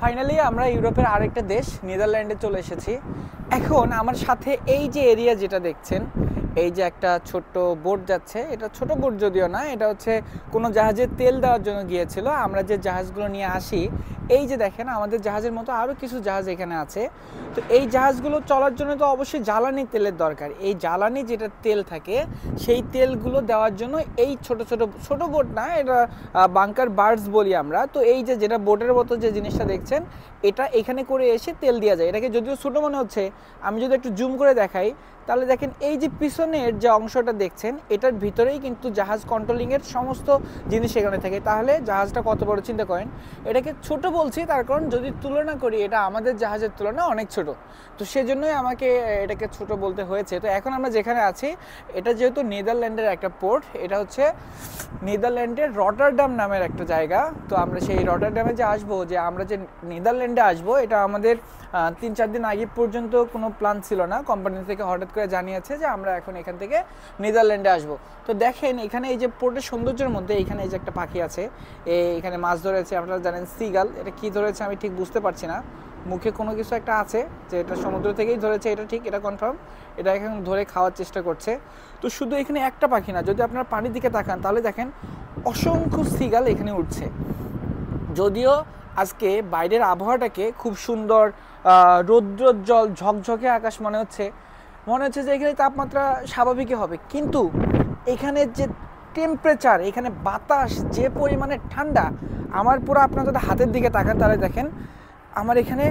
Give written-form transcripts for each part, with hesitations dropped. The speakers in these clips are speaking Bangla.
ফাইনালি আমরা ইউরোপের আরেকটা দেশ নেদারল্যান্ডে চলে এসেছি। এখন আমার সাথে এই যে এরিয়া যেটা দেখছেন, এই যে একটা ছোট্ট বোট যাচ্ছে, এটা ছোট বোট যদিও না, এটা হচ্ছে কোনো জাহাজে তেল দেওয়ার জন্য গিয়েছিল। আমরা যে জাহাজগুলো নিয়ে আসি, এই যে দেখেন আমাদের জাহাজের মতো আরও কিছু জাহাজ এখানে আছে। তো এই জাহাজগুলো চলার জন্য তো অবশ্যই জ্বালানি তেলের দরকার। এই জ্বালানি যেটা তেল থাকে, সেই তেলগুলো দেওয়ার জন্য এই ছোট ছোট ছোট বোট না, এটা বাংকার বার্ডস বলি আমরা। তো এই যে যেটা বোটের মতো যে জিনিসটা দেখছেন, এটা এখানে করে এসে তেল দেওয়া যায়। এটাকে যদিও ছোটো মনে হচ্ছে, আমি যদি একটু জুম করে দেখাই তাহলে দেখেন এই যে পিছনের যে অংশটা দেখছেন, এটার ভিতরেই কিন্তু জাহাজ কন্ট্রোলিংয়ের সমস্ত জিনিস এখানে থাকে। তাহলে জাহাজটা কত বড় চিন্তা করেন। এটাকে ছোট বলছি তার কারণ যদি তুলনা করি, এটা আমাদের জাহাজের তুলনায় অনেক ছোট, তো সেজন্যই আমাকে এটাকে ছোট বলতে হয়েছে। তো এখন আমরা যেখানে আছি, এটা যেহেতু নেদারল্যান্ডের একটা পোর্ট, এটা হচ্ছে নেদারল্যান্ডের রটারডাম নামের একটা জায়গা। তো আমরা সেই রটারডামে যে আসবো, যে আমরা যে নেদারল্যান্ডে আসবো, এটা আমাদের 3-4 দিন আগে পর্যন্ত কোনো প্ল্যান ছিল না। কোম্পানি থেকে হঠাৎ করে জানিয়েছে যে আমরা এখন এখান থেকে নেদারল্যান্ডে আসবো। তো দেখেন এখানে এই যে পোর্টের সৌন্দর্যের মধ্যে এখানে এই যে একটা পাখি আছে, এখানে মাছ ধরেছে। আপনারা জানেন সিগাল, এটা কি ধরেছে আমি ঠিক বুঝতে পারছি না। মুখে কোনো কিছু একটা আছে, যে এটা সমুদ্র থেকেই ধরেছে, এটা ঠিক, এটা কনফার্ম। এটা এখন ধরে খাওয়ার চেষ্টা করছে। তো শুধু এখানে একটা পাখি না, যদি আপনারা পানির দিকে তাকান তাহলে দেখেন অসংখ্য সিগাল এখানে উঠছে। যদিও আজকে বাইরের আবহাওয়াটাকে খুব সুন্দর, রৌদ্রোজ্জ্বল ঝকঝকে আকাশ মনে হচ্ছে যে এখানে তাপমাত্রা স্বাভাবিকই হবে, কিন্তু এখানে যে টেম্পারেচার, এখানে বাতাস যে পরিমাণে ঠান্ডা, আমার পুরো আপনারা যদি হাতের দিকে তাকান তাহলে দেখেন আমার এখানে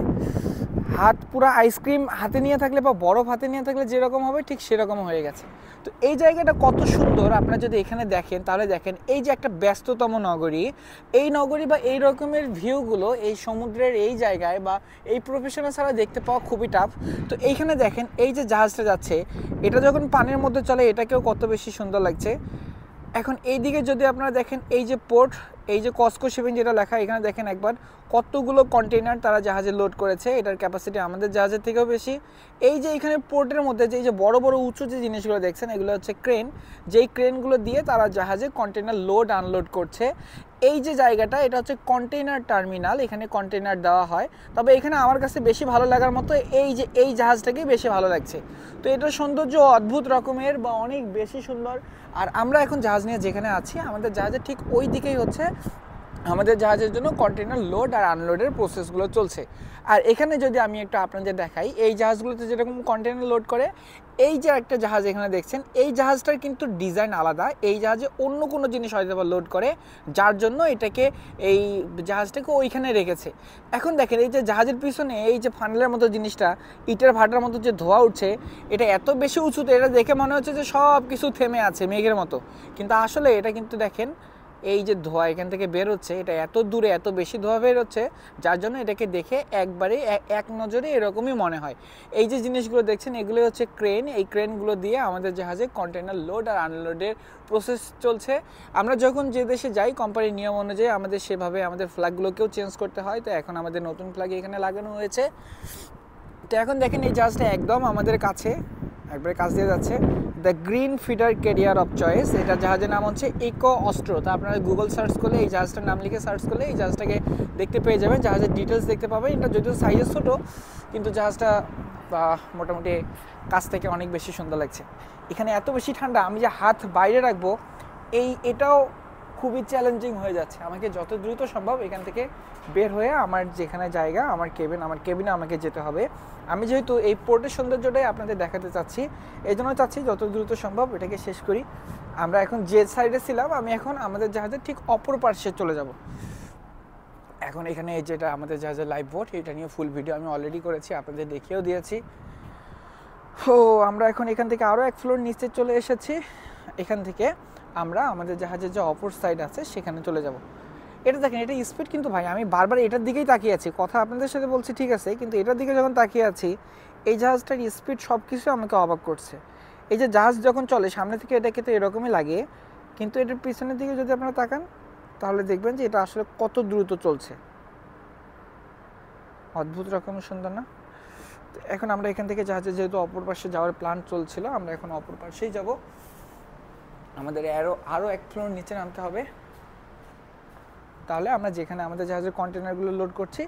হাত পুরো আইসক্রিম হাতে নিয়ে থাকলে বা বরফ হাতে নিয়ে থাকলে যেরকম হবে ঠিক সেরকম হয়ে গেছে। তো এই জায়গাটা কত সুন্দর আপনারা যদি এখানে দেখেন তাহলে দেখেন এই যে একটা ব্যস্ততম নগরী, এই নগরী বা এই রকমের ভিউগুলো এই সমুদ্রের এই জায়গায় বা এই প্রফেশনে ছাড়া দেখতে পাওয়া খুবই টাফ। তো এইখানে দেখেন এই যে জাহাজটা যাচ্ছে, এটা যখন পানির মধ্যে চলে এটাকেও কত বেশি সুন্দর লাগছে। এখন এই দিকে যদি আপনারা দেখেন এই যে পোর্ট, এই যে কসকো শিপিং যেটা লেখা, এখানে দেখেন একবার কতগুলো কন্টেইনার তারা জাহাজে লোড করেছে। এটার ক্যাপাসিটি আমাদের জাহাজের থেকেও বেশি। এই যে এখানে পোর্টের মধ্যে যে বড় বড় উঁচু যে জিনিসগুলো দেখছেন, এগুলো হচ্ছে ক্রেন। যেই ক্রেনগুলো দিয়ে তারা জাহাজে কন্টেইনার লোড আনলোড করছে। এই যে জায়গাটা, এটা হচ্ছে কন্টেইনার টার্মিনাল, এখানে কন্টেইনার দেওয়া হয়। তবে এখানে আমার কাছে বেশি ভালো লাগার মতো এই জাহাজটাকেই বেশি ভালো লাগছে। তো এটার সৌন্দর্য অদ্ভুত রকমের বা অনেক বেশি সুন্দর। আর আমরা এখন জাহাজ নিয়ে যেখানে আছি, আমাদের জাহাজের ঠিক ওই দিকেই হচ্ছে আমাদের জাহাজের জন্য কন্টেইনার লোড আর আনলোডের প্রসেসগুলো চলছে। আর এখানে যদি আমি একটু আপনাদের দেখাই, এই জাহাজগুলোতে যেরকম কন্টেইনার লোড করে, এই যে একটা জাহাজ এখানে দেখছেন, এই জাহাজটার কিন্তু ডিজাইন আলাদা। এই জাহাজে অন্য কোনো জিনিস হয়তো বা লোড করে, যার জন্য এটাকে এই জাহাজটাকে ওইখানে রেখেছে। এখন দেখেন এই যে জাহাজের পিছনে এই যে ফানেলের মতো জিনিসটা, ইটের ভাটার মতো যে ধোঁয়া উঠছে, এটা এত বেশি উঁচুতে, এটা দেখে মনে হচ্ছে যে সব কিছু থেমে আছে মেঘের মতো, কিন্তু আসলে এটা কিন্তু দেখেন এই যে ধোঁয়া এখান থেকে বের হচ্ছে, এটা এত দূরে এত বেশি ধোঁয়া বের হচ্ছে, যার জন্য এটাকে দেখে একবারে এক নজরে এরকমই মনে হয়। এই যে জিনিসগুলো দেখছেন, এগুলো হচ্ছে ক্রেন। এই ক্রেনগুলো দিয়ে আমাদের জাহাজে কন্টেইনার লোড আর আনলোডের প্রসেস চলছে। আমরা যখন যে দেশে যাই কোম্পানির নিয়ম অনুযায়ী আমাদের সেভাবে আমাদের ফ্ল্যাগগুলোকেও চেঞ্জ করতে হয়। তো এখন আমাদের নতুন ফ্ল্যাগ এখানে লাগানো হয়েছে। তো এখন দেখেন এই জাহাজটা একদম আমাদের কাছে, একবারে কাছ দিয়ে যাচ্ছে। The green feeder career of choice, এটা জাহাজের নাম হচ্ছে ইকো অস্ট্রো। তো আপনারা গুগল সার্চ করলে এই জাহাজটার নাম লিখে সার্চ করলে এই জাহাজটাকে দেখতে পেয়ে যাবেন, জাহাজের ডিটেলস দেখতে পাবেন। এটা যদিও সাইজে ছোটো, কিন্তু জাহাজটা মোটামুটি কাছ থেকে অনেক বেশি সুন্দর লাগছে। এখানে এত বেশি ঠান্ডা, আমি যে হাত বাইরে রাখবো এটাও খুবই চ্যালেঞ্জিং হয়ে যাচ্ছে। আমাকে যত দ্রুত সম্ভব এখান থেকে বের হয়ে আমার যেখানে জায়গা, আমার কেবিনে আমাকে যেতে হবে। আমি যেহেতু এই পোর্টের সৌন্দর্যটাই আপনাদের দেখাতে চাচ্ছি, এই জন্য চাচ্ছি যত দ্রুত সম্ভব এটাকে শেষ করি। আমরা এখন যে সাইডে ছিলাম, আমি এখন আমাদের জাহাজের ঠিক অপর পার্শ্বে চলে যাব। এখন এখানে যেটা আমাদের জাহাজের লাইভ বোট, এটা নিয়ে ফুল ভিডিও আমি অলরেডি করেছি, আপনাদের দেখিয়েও দিয়েছি। ও আমরা এখন এখান থেকে আরও এক ফ্লোর নিচে চলে এসেছি। এখান থেকে আমরা আমাদের জাহাজের যে অপর সাইড আছে সেখানে চলে যাব। এটা দেখেন, এটা স্পিড কিন্তু ভাই, আমি বারবার এটার দিকেই তাকিয়ে আছি, কথা আপনাদের সাথে বলছি ঠিক আছে, কিন্তু এটার দিকে যখন তাকিয়ে আছি, এই জাহাজটার স্পিড সব কিছু আমাকে অবাক করছে। এই যে জাহাজ যখন চলে সামনে থেকে এটাকে তো এরকমই লাগে, কিন্তু এটার পিছনের দিকে যদি আপনারা তাকান তাহলে দেখবেন যে এটা আসলে কত দ্রুত চলছে। অদ্ভুত রকমের সুন্দর না? এখন আমরা এখান থেকে জাহাজে যেহেতু অপর পাশে যাওয়ার প্ল্যান চলছিল, আমরা এখন অপর পাশেই যাব। আমাদের আরও এক ফ্লোর নিচে নামতে হবে, তাহলে আমরা যেখানে আমাদের জাহাজের কন্টেনারগুলো লোড করছি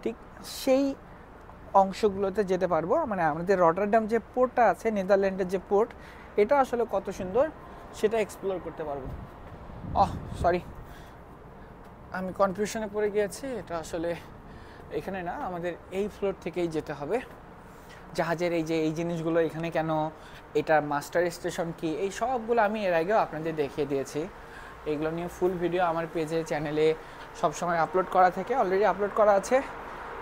ঠিক সেই অংশগুলোতে যেতে পারবো। মানে আমাদের রটারডাম যে পোর্টটা আছে, নেদারল্যান্ডের যে পোর্ট, এটা আসলে কত সুন্দর সেটা এক্সপ্লোর করতে পারবো। সরি, আমি কনফিউশনে পড়ে গিয়েছি। এটা আসলে এখানে না, আমাদের এই ফ্লোর থেকেই যেতে হবে। জাহাজের এই জিনিসগুলো এখানে কেন, এটার মাস্টার স্টেশন কি, এই সবগুলো আমি এর আগেও আপনাদের দেখিয়ে দিয়েছি। এইগুলো নিয়ে ফুল ভিডিও আমার পেজে, চ্যানেলে সবসময় আপলোড করা থেকে, অলরেডি আপলোড করা আছে,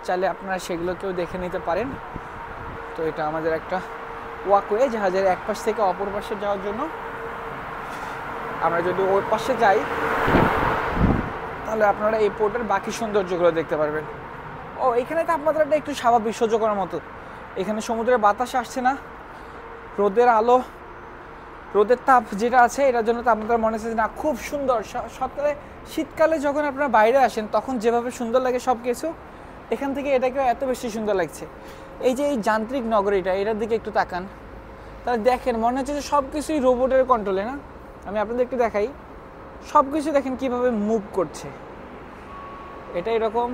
চাইলে আপনারা সেগুলোকেও দেখে নিতে পারেন। তো এটা আমাদের একটা ওয়াকওয়ে, জাহাজের এক পাশ থেকে অপর পাশে যাওয়ার জন্য। আমরা যদি ওই পাশে যাই তাহলে আপনারা এই পোর্টের বাকি সৌন্দর্যগুলো দেখতে পারবেন। এখানে তাপমাত্রাটা একটু স্বাভাবিক, সহ্য করার মতো। এখানে সমুদ্রের বাতাস আসছে না, রোদের আলো, রোদের তাপ যেটা আছে, এটার জন্য তাপমাত্রা মনে হচ্ছে না খুব সুন্দর। সকালে শীতকালে যখন আপনারা বাইরে আসেন তখন যেভাবে সুন্দর লাগে সব কিছু, এখান থেকে এটাকেও এত বেশি সুন্দর লাগছে। এই যে এই যান্ত্রিক নগরীটা, এটার দিকে একটু তাকান, তাহলে দেখেন মনে হচ্ছে যে সব কিছুই রোবটের কন্ট্রোলে। না, আমি আপনাদের একটু দেখাই, সব কিছু দেখেন কীভাবে মুভ করছে। এটা এরকম,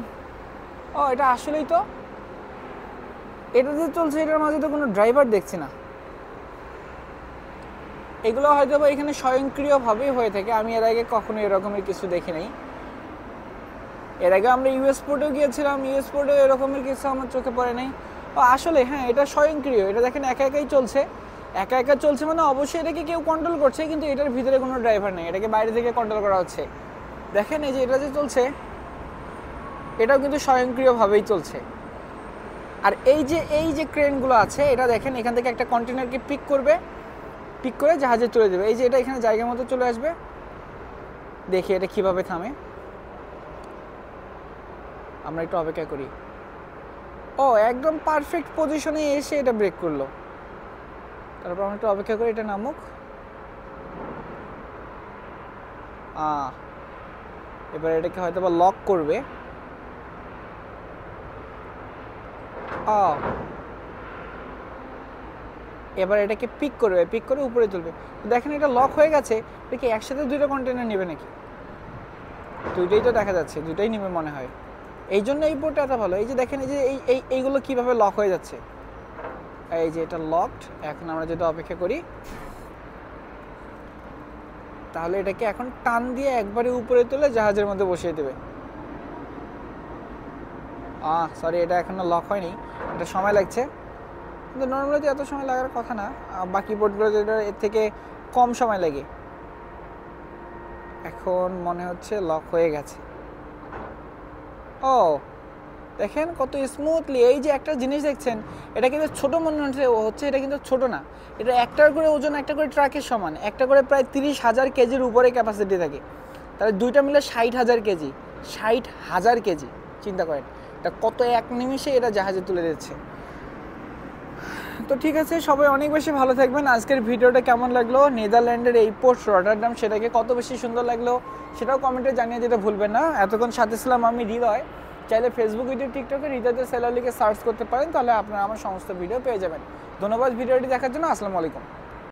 এটা আসলেই তো এটা যে চলছে, এটার মাঝে তো কোনো ড্রাইভার দেখছি না। এগুলো হয়তো বা এখানে স্বয়ংক্রিয়ভাবেই হয়ে থাকে। আমি এর আগে কখনো এরকমের কিছু দেখি নাই। এর আগে আমরা ইউএস পোর্টেও গিয়েছিলাম, ইউএস পোর্টেও এরকমের কিছু আমার চোখে পড়ে নাই। আসলে হ্যাঁ, এটা স্বয়ংক্রিয়। এটা দেখেন একা একাই চলছে। একা একা চলছে মানে অবশ্যই এটাকে কেউ কন্ট্রোল করছে, কিন্তু এটার ভিতরে কোনো ড্রাইভার নেই, এটাকে বাইরে থেকে কন্ট্রোল করা হচ্ছে। দেখেন এই যে এটা যে চলছে, এটাও কিন্তু স্বয়ংক্রিয়ভাবেই চলছে। আর এই যে ক্রেনগুলো আছে, এটা দেখেন এখান থেকে একটা কন্টেনারকে পিক করে জাহাজে চলে যাবে। এই যে এটা এখানে জায়গা মতো চলে আসবে। দেখি এটা কিভাবে থামে, আমরা একটু অপেক্ষা করি। একদম পারফেক্ট পজিশনে এসে এটা ব্রেক করলো। তারপর আমরা একটু অপেক্ষা করি এটা নামুক। এবার এটাকে হয়তো বা লক করবে। এবার এটাকে পিক করে উপরে তুলবে। দেখেন এটা লক হয়ে গেছে। এটা কি একসাথে দুইটা কন্টেনার নেবে নাকি? দুইটাই তো দেখা যাচ্ছে, দুইটাই নেবে মনে হয়। এই জন্য এই পোর্টটা এত ভালো। এই যে দেখেন এই যে এইগুলো কিভাবে লক হয়ে যাচ্ছে। এই যে এটা লকড। এখন আমরা যদি অপেক্ষা করি তাহলে এটাকে এখন টান দিয়ে একবারে উপরে তুলে জাহাজের মধ্যে বসিয়ে দেবে। সরি, এটা এখনো লক হয়নি, এটা সময় লাগছে। কিন্তু নর্মালি এত সময় লাগার কথা না, বাকি বোটগুলো যেটা এর থেকে কম সময় লাগে। এখন মনে হচ্ছে লক হয়ে গেছে। দেখেন কত স্মুথলি। এই যে একটা জিনিস দেখছেন, এটা কিন্তু ছোট মনে হচ্ছে, এটা কিন্তু ছোট না। এটা একটার করে ওজন একটা করে ট্রাকের সমান, একটা করে প্রায় 30,000 কেজির উপরে ক্যাপাসিটি থাকে। তাহলে দুইটা মিলে 60,000 কেজি, 60,000 কেজি। চিন্তা করেন এটা কত, এক নিমিষে এটা জাহাজে তুলে দিচ্ছে। তো ঠিক আছে, সবাই অনেক বেশি ভালো থাকবেন। আজকের ভিডিওটা কেমন লাগলো, নেদারল্যান্ডের এই পোর্ট রটারডাম, সেটাকে কত বেশি সুন্দর লাগলো সেটাও কমেন্টে জানিয়ে দিতে ভুলবেন না। এতক্ষণ সাথে ছিলাম আমি হৃদয়। চাইলে ফেসবুক, ইউটিউব, টিকটকে হৃদয় দ্য সেলার লিখে সার্চ করতে পারেন, তাহলে আপনারা আমার সমস্ত ভিডিও পেয়ে যাবেন। ধন্যবাদ ভিডিওটি দেখার জন্য। আসসালামু আলাইকুম।